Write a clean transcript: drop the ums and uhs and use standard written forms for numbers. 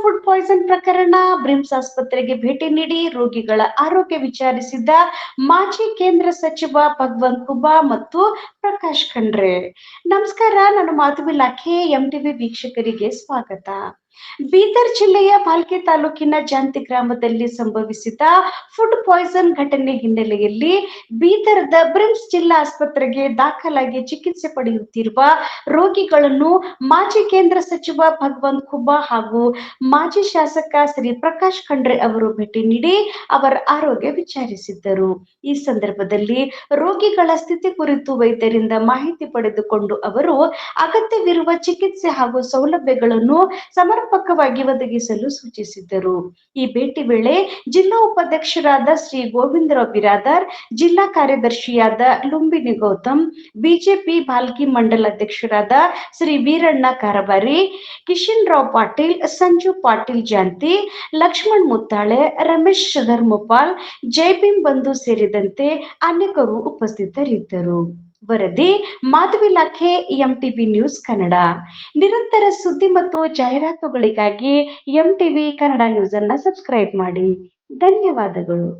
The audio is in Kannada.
ಫುಡ್ ಪಾಯ್ಸನ್ ಪ್ರಕರಣ ಬ್ರಿಮ್ಸ್ ಆಸ್ಪತ್ರೆಗೆ ಭೇಟಿ ನೀಡಿ ರೋಗಿಗಳ ಆರೋಗ್ಯ ವಿಚಾರಿಸಿದ ಮಾಜಿ ಕೇಂದ್ರ ಸಚಿವ ಭಗವಂತ್ ಖೂಬಾ ಮತ್ತು ಪ್ರಕಾಶ್ ಖಂಡ್ರೆ. ನಮಸ್ಕಾರ, ನಾನು ಮಾಧವಿ ಲಾಖೆ. ಎಂಟಿವಿ ವೀಕ್ಷಕರಿಗೆ ಸ್ವಾಗತ. ಬೀದರ್ ಜಿಲ್ಲೆಯ ಭಾಲ್ಕಿ ತಾಲೂಕಿನ ಜಾಂತಿ ಗ್ರಾಮದಲ್ಲಿ ಸಂಭವಿಸಿದ ಫುಡ್ ಪಾಯ್ಸನ್ ಘಟನೆ ಹಿನ್ನೆಲೆಯಲ್ಲಿ ಬೀದರ್ದ ಬ್ರಿಮ್ಸ್ ಜಿಲ್ಲಾ ಆಸ್ಪತ್ರೆಗೆ ದಾಖಲಾಗಿ ಚಿಕಿತ್ಸೆ ಪಡೆಯುತ್ತಿರುವ ರೋಗಿಗಳನ್ನು ಮಾಜಿ ಕೇಂದ್ರ ಸಚಿವ ಭಗವಂತ್ ಖೂಬಾ ಹಾಗೂ ಮಾಜಿ ಶಾಸಕ ಶ್ರೀ ಪ್ರಕಾಶ್ ಖಂಡ್ರೆ ಅವರು ಭೇಟಿ ನೀಡಿ ಅವರ ಆರೋಗ್ಯ ವಿಚಾರಿಸಿದ್ದರು. ಈ ಸಂದರ್ಭದಲ್ಲಿ ರೋಗಿಗಳ ಸ್ಥಿತಿ ಕುರಿತು ವೈದ್ಯರಿಂದ ಮಾಹಿತಿ ಪಡೆದುಕೊಂಡು ಅವರು ಅಗತ್ಯವಿರುವ ಚಿಕಿತ್ಸೆ ಹಾಗೂ ಸೌಲಭ್ಯಗಳನ್ನು ಸಮರ್ಪಕವಾಗಿ ಒದಗಿಸಲು ಸೂಚಿಸಿದ್ದರು. ಈ ಭೇಟಿ ವೇಳೆ ಜಿಲ್ಲಾ ಉಪಾಧ್ಯಕ್ಷರಾದ ಶ್ರೀ ಗೋವಿಂದರಾವ್ ಬಿರಾದಾರ್, ಜಿಲ್ಲಾ ಕಾರ್ಯದರ್ಶಿಯಾದ ಲುಂಬಿನಿ ಗೌತಮ್, ಬಿಜೆಪಿ ಭಾಲ್ಕಿ ಮಂಡಲ ಅಧ್ಯಕ್ಷರಾದ ಶ್ರೀ ವೀರಣ್ಣ ಕಾರಬಾರಿ, ಕಿಶನ್ ರಾವ್ ಪಾಟೀಲ್, ಸಂಜು ಪಾಟೀಲ್ ಜಾಂತಿ, ಲಕ್ಷ್ಮಣ್ ಮುತ್ತಾಳೆ, ರಮೇಶ್ ಧರ್ಮಪಾಲ್, ಜೈಭೀಮ್ ಬಂಧು ಸೇರಿದಂತೆ ಅನೇಕರು ಉಪಸ್ಥಿತರಿದ್ದರು. ವರದಿ ಮಾಧವಿ ಲಾಖೆ, ಎಂಟಿವಿ ನ್ಯೂಸ್ ಕನ್ನಡ. ನಿರಂತರ ಸುದ್ದಿ ಮತ್ತು ಜಾಹೀರಾತುಗಳಿಗಾಗಿ ಎಂಟಿವಿ ಕನ್ನಡ ನ್ಯೂಸ್ ಅನ್ನ ಸಬ್ಸ್ಕ್ರೈಬ್ ಮಾಡಿ. ಧನ್ಯವಾದಗಳು.